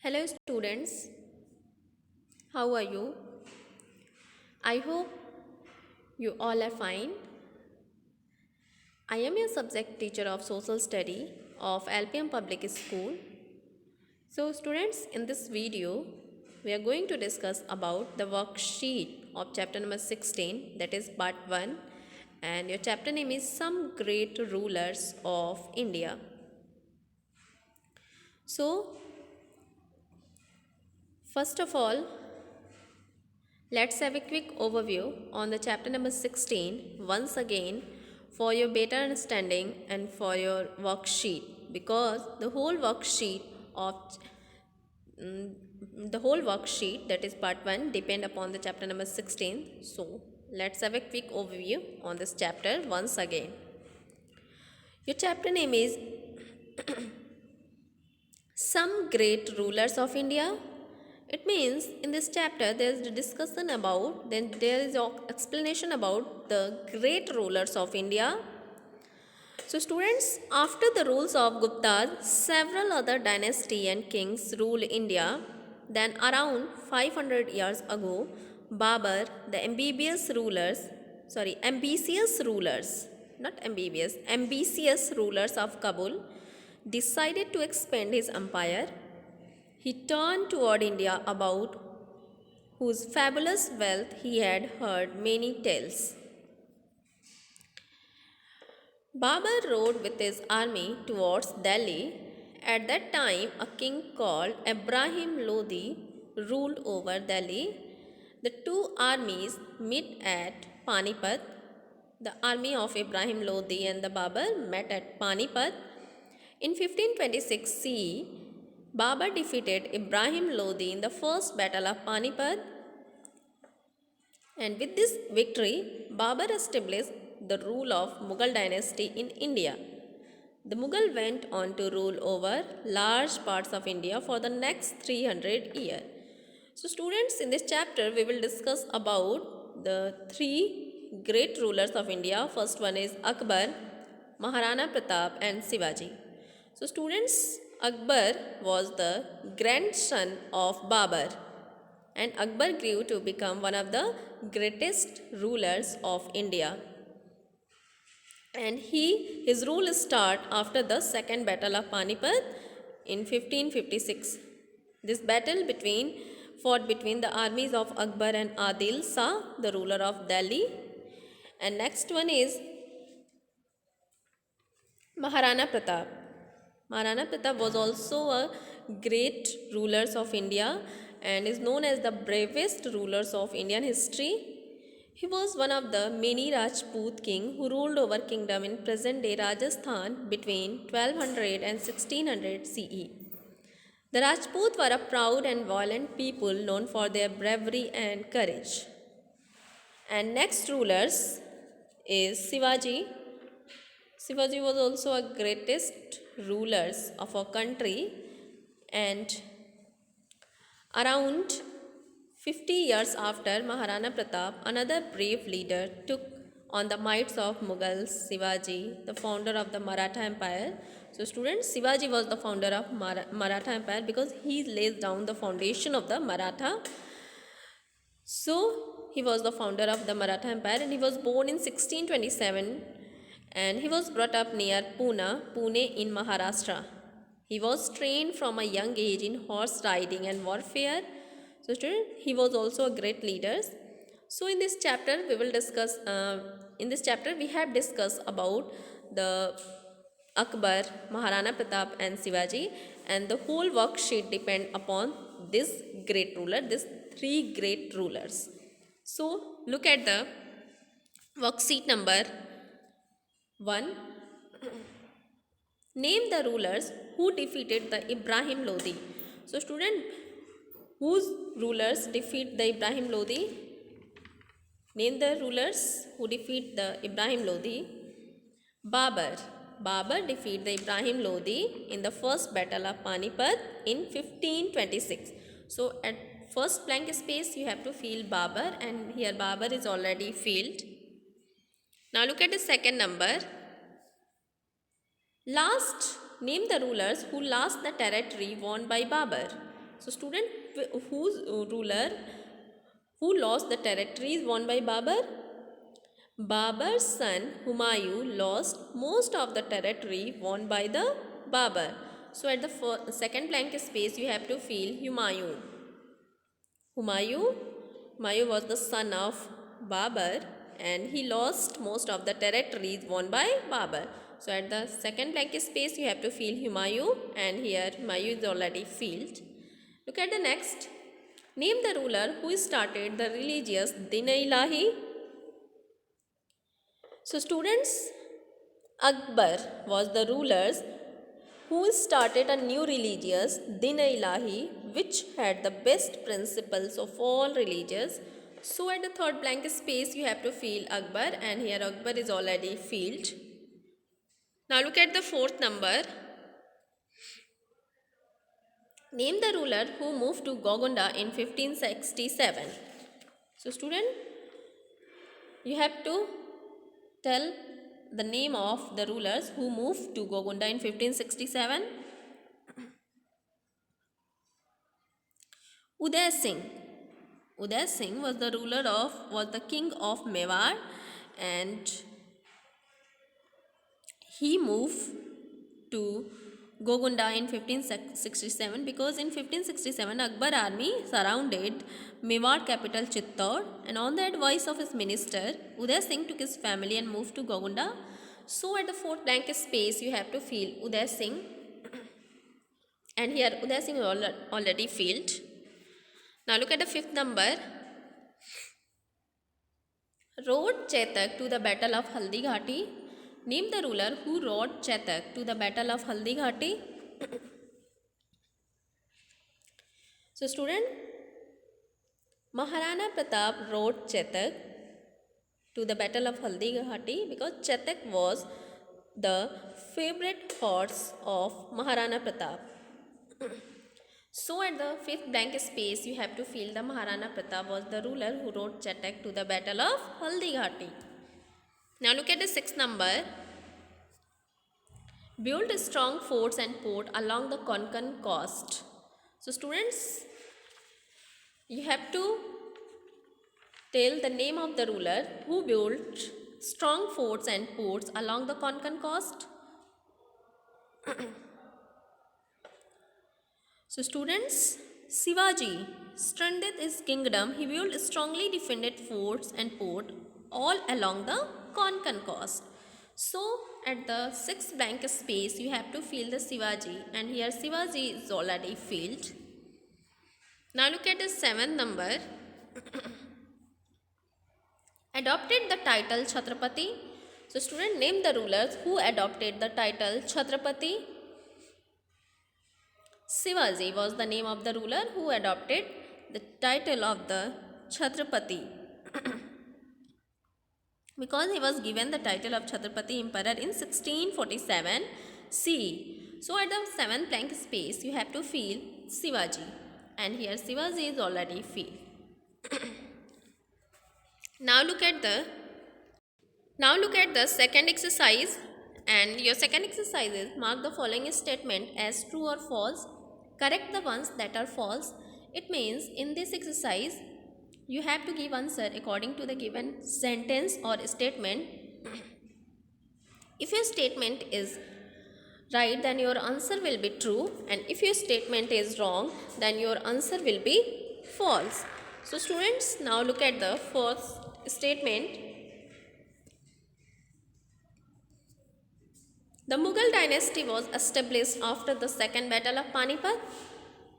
Hello, students. How are you? I hope you all are fine. I am your subject teacher of social study of LPM Public School. So, students, in this video, we are going to discuss about the worksheet of chapter number 16, that is part 1, and your chapter name is Some Great Rulers of India. So, first of all, let's have a quick overview on the chapter number 16 once again for your better understanding and for your worksheet, because of mm, the whole worksheet, that is part 1, depend upon the chapter number 16. So let's have a quick overview on this chapter once again. Your chapter name is Some Great Rulers of India. It means in this chapter there is a discussion about, then there is an explanation about the great rulers of India. So students, after the rules of Gupta, several other dynasty and kings ruled India. Then around 500 years ago, Babur, the ambitious rulers, not ambitious, ambitious rulers of Kabul, decided to expand his empire. He turned toward India, about whose fabulous wealth he had heard many tales. Babur rode with his army towards Delhi. At that time, a king called Ibrahim Lodi ruled over Delhi. The two armies met at Panipat. The army of Ibrahim Lodi and the Babur met at Panipat. In 1526 CE, Babur defeated Ibrahim Lodi in the first battle of Panipat, and with this victory, Babur established the rule of Mughal dynasty in India. The Mughal went on to rule over large parts of India for the next 300 years. So students, in this chapter we will discuss about the three great rulers of India. First one is Akbar, Maharana Pratap and Shivaji. So students, Akbar was the grandson of Babur, and Akbar grew to become one of the greatest rulers of India. And his rule start after the second battle of Panipat in 1556. This battle fought between the armies of Akbar and Adil Shah, the ruler of Delhi. And next one is Maharana Pratap. Maharana Pratap was also a great ruler of India and is known as the bravest rulers of Indian history. He was one of the many Rajput kings who ruled over kingdom in present-day Rajasthan between 1200 and 1600 CE. The Rajput were a proud and violent people known for their bravery and courage. And next rulers is Shivaji. Shivaji was also a greatest rulers of our country, and around 50 years after Maharana Pratap, another brave leader took on the mights of Mughals, Shivaji, the founder of the Maratha Empire. So students, Shivaji was the founder of Maratha Empire because he lays down the foundation of the Maratha. So he was the founder of the Maratha Empire, and he was born in 1627, and he was brought up near Pune in Maharashtra. He was trained from a young age in horse riding and warfare. So student, he was also a great leader. So in this chapter we will discuss, we have discussed about the Akbar, Maharana Pratap and Shivaji, and the whole worksheet depend upon this great ruler, these three great rulers. So look at the worksheet number 1. Name the rulers who defeated the Ibrahim Lodi. So student, whose rulers defeat the Ibrahim Lodi? Name the rulers who defeat the Ibrahim Lodi. Babur. Babur defeated the Ibrahim Lodi in the first battle of Panipat in 1526. So at first blank space you have to fill Babur, and here Babur is already filled. Now look at the second number. Last, name the rulers who lost the territory won by Babur. So student, whose ruler who lost the territories won by Babur? Babur's son Humayun lost most of the territory won by the Babur. So at the second blank space you have to fill Humayun. Humayun was the son of Babur and he lost most of the territories won by Babur. So at the second blank space you have to fill Humayun, and here Humayun is already filled. Look at the next. Name the ruler who started the religious Din-e-Ilahi. So students, Akbar was the ruler who started a new religious Din-e-Ilahi which had the best principles of all religions. So at the third blank space you have to fill Akbar, and here Akbar is already filled. Now look at the fourth number. Name the ruler who moved to Golconda in 1567. So student, you have to tell the name of the rulers who moved to Golconda in 1567. Uday Singh. Uday Singh was the king of Mewar, and he moved to Golconda in 1567 because in 1567 Akbar army surrounded Mewar capital Chittor, and on the advice of his minister Uday Singh took his family and moved to Golconda. So at the fourth blank space you have to fill Uday Singh, and here Uday Singh is already filled. Now look at the fifth number. Rode Chetak to the battle of Haldi Ghati. Name the ruler who rode Chetak to the battle of Haldi Ghati. So student, Maharana Pratap rode Chetak to the battle of Haldi Ghati because Chetak was the favorite horse of Maharana Pratap. So at the fifth blank space you have to fill the Maharana Pratap was the ruler who rode Chetak to the battle of Haldi Ghati. Now look at the sixth number. Build strong forts and port along the Konkan coast. So students, you have to tell the name of the ruler who built strong forts and ports along the Konkan coast. So students, Shivaji strengthened his kingdom. He built strongly defended forts and ports all along the Konkan coast. So at the sixth blank space you have to fill the Shivaji, and here Shivaji is already filled. Now look at the seventh number. Adopted the title Chhatrapati. So student, name the rulers who adopted the title Chhatrapati. Shivaji was the name of the ruler who adopted the title of the Chhatrapati because he was given the title of Chhatrapati Emperor in 1647 CE. So at the seventh blank space you have to fill Shivaji, and here Shivaji is already filled. Now look at the second exercise, and your second exercise is mark the following statement as true or false. Correct the ones that are false. It means in this exercise you have to give answer according to the given sentence or statement. If your statement is right, then your answer will be true, and if your statement is wrong, then your answer will be false. So students, now look at the first statement. The Mughal dynasty was established after the second battle of Panipat.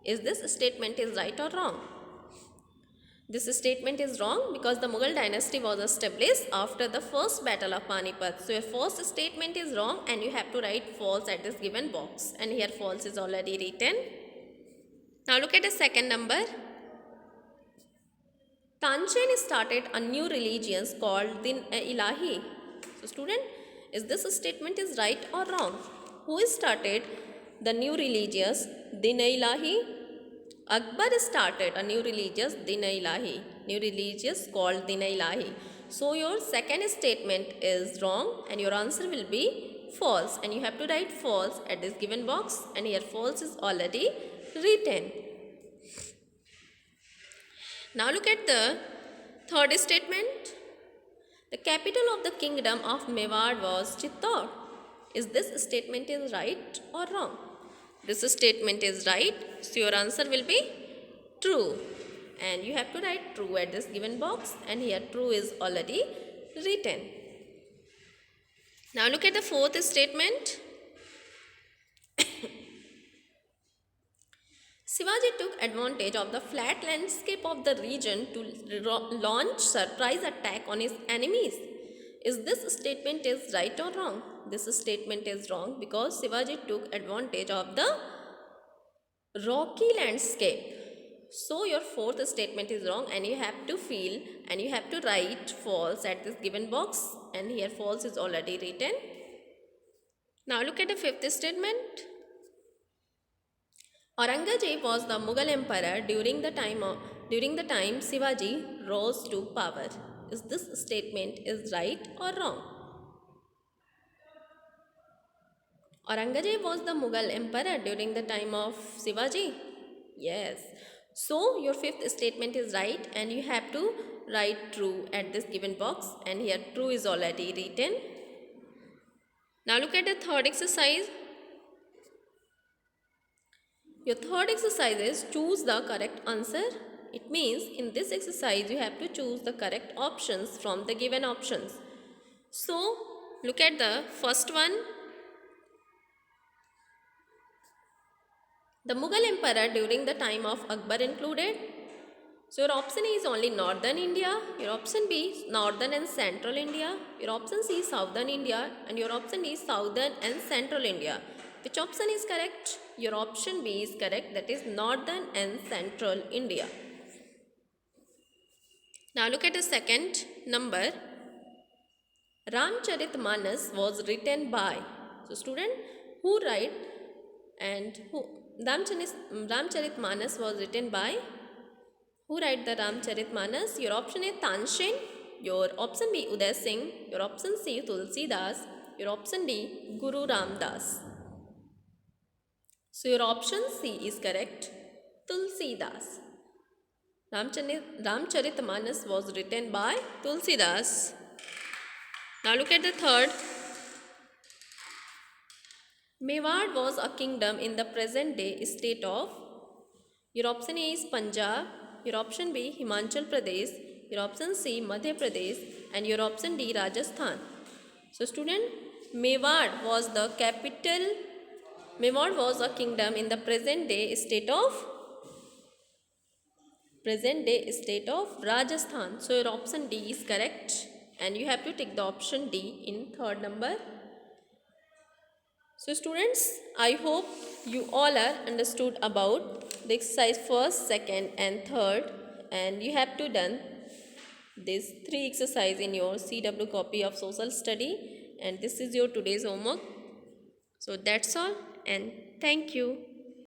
Is this statement is right or wrong? This statement is wrong because the Mughal dynasty was established after the first battle of Panipat. So your first statement is wrong and you have to write false at this given box, and here false is already written. Now look at the second number. Tanchen started a new religion called Din-e-Ilahi. So student, is this statement is right or wrong? Who started the new religious Din-e-Ilahi? Akbar started a new religious Din-e-Ilahi, new religious called Din-e-Ilahi. So your second statement is wrong and your answer will be false, and you have to write false at this given box, and here false is already written. Now look at the third statement. The capital of the kingdom of Mewar was Chittor. Is this statement is right or wrong? This statement is right, so your answer will be true. And you have to write true at this given box, and here true is already written. Now look at the fourth statement. Shivaji took advantage of the flat landscape of the region to launch surprise attack on his enemies. Is this statement is right or wrong? This statement is wrong because Shivaji took advantage of the rocky landscape. So your fourth statement is wrong, and you have to fill and you have to write false at this given box, and here false is already written. Now look at the fifth statement. Aurangzeb was the Mughal emperor during the time Shivaji rose to power. Is this statement is right or wrong? Aurangzeb was the Mughal emperor during the time of Shivaji. Yes. So your fifth statement is right, and you have to write true at this given box, and here true is already written. Now look at the third exercise. Your third exercise is choose the correct answer. It means in this exercise you have to choose the correct options from the given options. So look at the first one. The Mughal emperor during the time of Akbar included. So your option A is only northern India, your option B is northern and central India, your option C is southern India, and your option D is southern and central India. Which option is correct? Your option B is correct, that is northern and central India. Now look at the second number. Ramcharitmanas was written by. So student, who write and who? Ramcharitmanas was written by. Who write the Ramcharitmanas? Your option A Tanshen, your option B Uday Singh, your option C Tulsidas, your option D Guru Ramdas. So your option C is correct, Tulsidas. Ramcharitmanas was written by Tulsidas. Now look at the third. Mewar was a kingdom in the present day state of. Your option A is Punjab, your option B Himachal Pradesh, your option C Madhya Pradesh, and your option D Rajasthan. So student, Mewar was the capital. Mewar was a kingdom in the present day state of Rajasthan. So your option D is correct, and you have to take the option D in third number. So students, I hope you all are understood about the exercise first, second and third, and you have to done these three exercise in your CW copy of social study, and this is your today's homework. So that's all, and thank you.